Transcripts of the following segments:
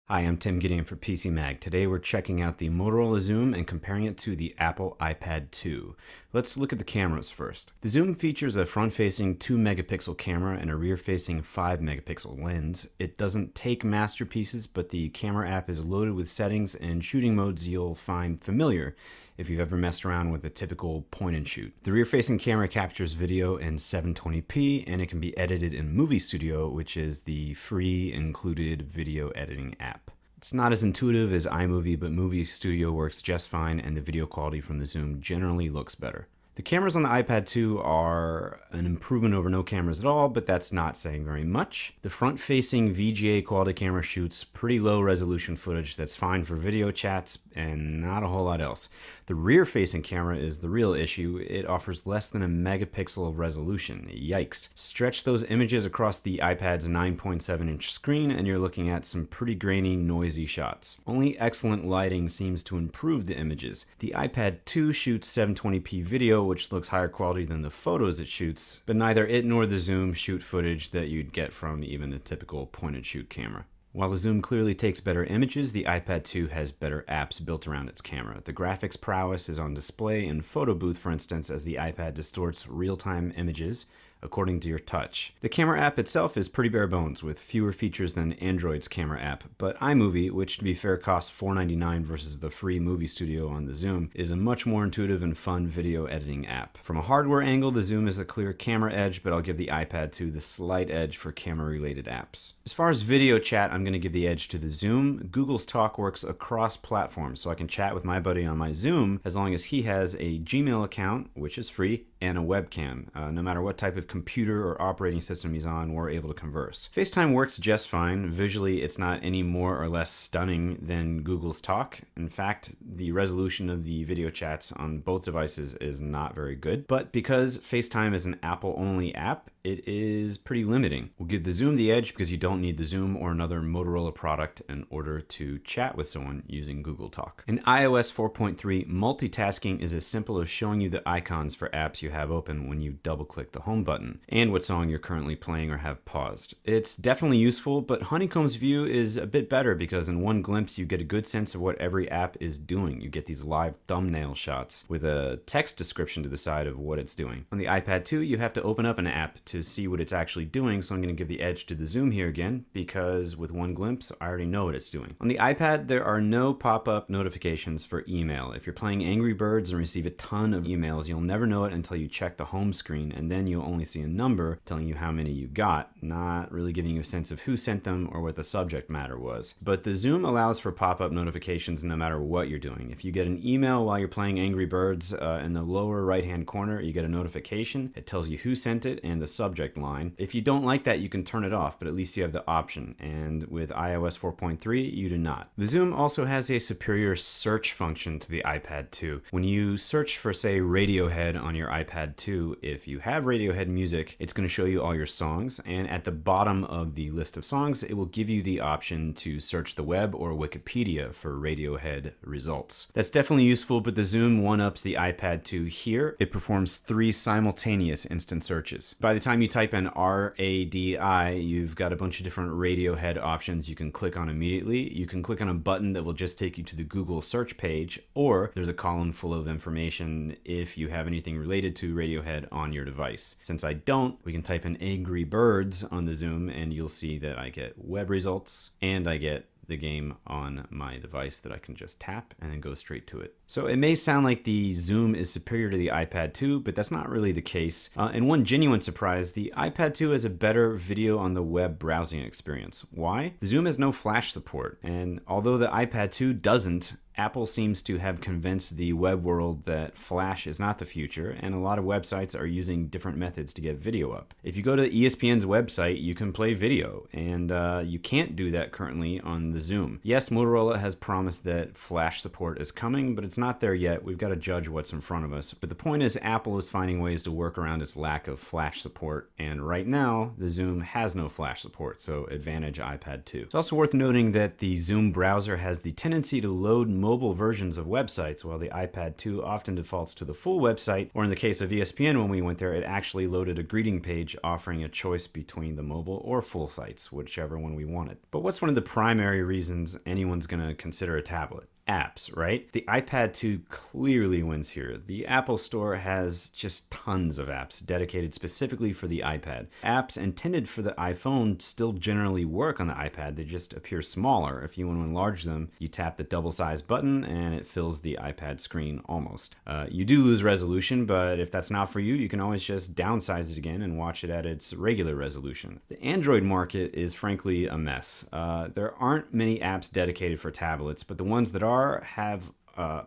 Hi, I'm Tim Gideon for PC Mag. Today we're checking out the Motorola Zoom and comparing it to the Apple iPad 2. Let's look at the cameras first. The Zoom features a front-facing 2 megapixel camera and a rear-facing 5 megapixel lens. It doesn't take masterpieces, but the camera app is loaded with settings and shooting modes you'll find familiar if you've ever messed around with a typical point and shoot. The rear-facing camera captures video in 720p and it can be edited in Movie Studio, which is the free included video editing app. It's not as intuitive as iMovie, but Movie Studio works just fine and the video quality from the Zoom generally looks better. The cameras on the iPad 2 are an improvement over no cameras at all, but that's not saying very much. The front-facing VGA quality camera shoots pretty low resolution footage that's fine for video chats and not a whole lot else. The rear-facing camera is the real issue. It offers less than a megapixel of resolution. Yikes. Stretch those images across the iPad's 9.7-inch screen and you're looking at some pretty grainy, noisy shots. Only excellent lighting seems to improve the images. The iPad 2 shoots 720p video, which looks higher quality than the photos it shoots, but neither it nor the Zoom shoot footage that you'd get from even a typical point-and-shoot camera. While the Zoom clearly takes better images, the iPad 2 has better apps built around its camera. The graphics prowess is on display in Photo Booth, for instance, as the iPad distorts real-time images according to your touch. The camera app itself is pretty bare bones with fewer features than Android's camera app, but iMovie, which to be fair costs $4.99 versus the free Movie Studio on the Zoom, is a much more intuitive and fun video editing app. From a hardware angle, the Zoom is the clear camera edge, but I'll give the iPad 2 the slight edge for camera-related apps. As far as video chat, I'm going to give the edge to the Zoom. Google's Talk works across platforms, so I can chat with my buddy on my Zoom as long as he has a Gmail account, which is free, and a webcam. No matter what type of computer or operating system he's on, we're able to converse. FaceTime works just fine. Visually, it's not any more or less stunning than Google's Talk. In fact, the resolution of the video chats on both devices is not very good. But because FaceTime is an Apple-only app, it is pretty limiting. We'll give the Zoom the edge because you don't need the Zoom or another Motorola product in order to chat with someone using Google Talk. In iOS 4.3, multitasking is as simple as showing you the icons for apps you have open when you double-click the home button, and what song you're currently playing or have paused. It's definitely useful, but Honeycomb's view is a bit better because in one glimpse you get a good sense of what every app is doing. You get these live thumbnail shots with a text description to the side of what it's doing. On the iPad 2, you have to open up an app to see what it's actually doing, so I'm going to give the edge to the Zoom here again because with one glimpse I already know what it's doing. On the iPad, there are no pop-up notifications for email. If you're playing Angry Birds and receive a ton of emails, you'll never know it until you check the home screen, and then you'll only see a number telling you how many you got, not really giving you a sense of who sent them or what the subject matter was. But the Zoom allows for pop-up notifications no matter what you're doing. If you get an email while you're playing Angry Birds, in the lower right-hand corner, you get a notification. It tells you who sent it and the subject line. If you don't like that, you can turn it off, but at least you have the option. And with iOS 4.3, you do not. The Zoom also has a superior search function to the iPad 2. When you search for, say, Radiohead on your iPad 2, if you have Radiohead music, it's going to show you all your songs, and at the bottom of the list of songs, it will give you the option to search the web or Wikipedia for Radiohead results. That's definitely useful, but the Zoom one-ups the iPad 2 here. It performs 3 simultaneous instant searches. By the time you type in R-A-D-I, you've got a bunch of different Radiohead options you can click on immediately. You can click on a button that will just take you to the Google search page, or there's a column full of information if you have anything related to Radiohead on your device. Since I don't, we can type in Angry Birds on the Zoom and you'll see that I get web results and I get the game on my device that I can just tap and then go straight to it. So it may sound like the Zoom is superior to the iPad 2, but that's not really the case. And one genuine surprise, the iPad 2 has a better video on the web browsing experience. Why? The Zoom has no flash support, and although the iPad 2 doesn't, Apple seems to have convinced the web world that Flash is not the future, and a lot of websites are using different methods to get video up. If you go to ESPN's website, you can play video, and you can't do that currently on the Zoom. Yes, Motorola has promised that Flash support is coming, but it's not there yet. We've got to judge what's in front of us. But the point is, Apple is finding ways to work around its lack of Flash support, and right now, the Zoom has no Flash support, so advantage iPad 2. It's also worth noting that the Zoom browser has the tendency to load mobile versions of websites, while the iPad 2 often defaults to the full website, or in the case of ESPN when we went there, it actually loaded a greeting page offering a choice between the mobile or full sites, whichever one we wanted. But what's one of the primary reasons anyone's going to consider a tablet? Apps, right? The iPad 2 clearly wins here. The Apple Store has just tons of apps dedicated specifically for the iPad. Apps intended for the iPhone still generally work on the iPad, they just appear smaller. If you want to enlarge them, you tap the double-sized button and it fills the iPad screen almost. You do lose resolution, but if that's not for you, you can always just downsize it again and watch it at its regular resolution. The Android market is frankly a mess. There aren't many apps dedicated for tablets, but the ones that are have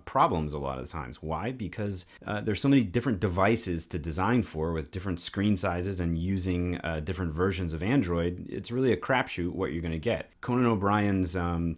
problems a lot of the times. Why? Because there's so many different devices to design for with different screen sizes and using different versions of Android. It's really a crapshoot what you're going to get. Conan O'Brien's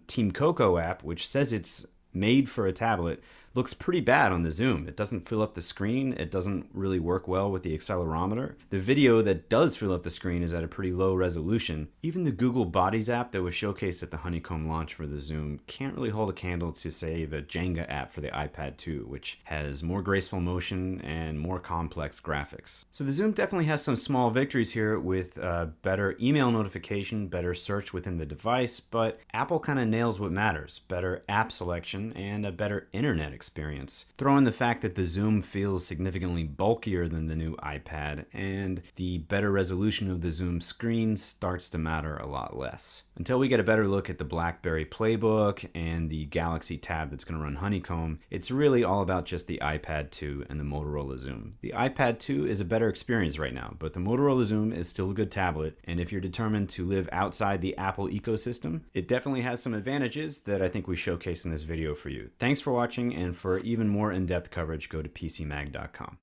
Team Coco app, which says it's made for a tablet, looks pretty bad on the Zoom. It doesn't fill up the screen. It doesn't really work well with the accelerometer. The video that does fill up the screen is at a pretty low resolution. Even the Google Bodies app that was showcased at the Honeycomb launch for the Zoom can't really hold a candle to, say, the Jenga app for the iPad 2, which has more graceful motion and more complex graphics. So the Zoom definitely has some small victories here with better email notification, better search within the device, but Apple kind of nails what matters: better app selection and a better internet experience. Throw in the fact that the Zoom feels significantly bulkier than the new iPad, and the better resolution of the Zoom screen starts to matter a lot less. Until we get a better look at the BlackBerry Playbook and the Galaxy Tab that's going to run Honeycomb, it's really all about just the iPad 2 and the Motorola Zoom. The iPad 2 is a better experience right now, but the Motorola Zoom is still a good tablet, and if you're determined to live outside the Apple ecosystem, it definitely has some advantages that I think we showcase in this video for you. Thanks for watching, and for even more in-depth coverage, go to PCMag.com.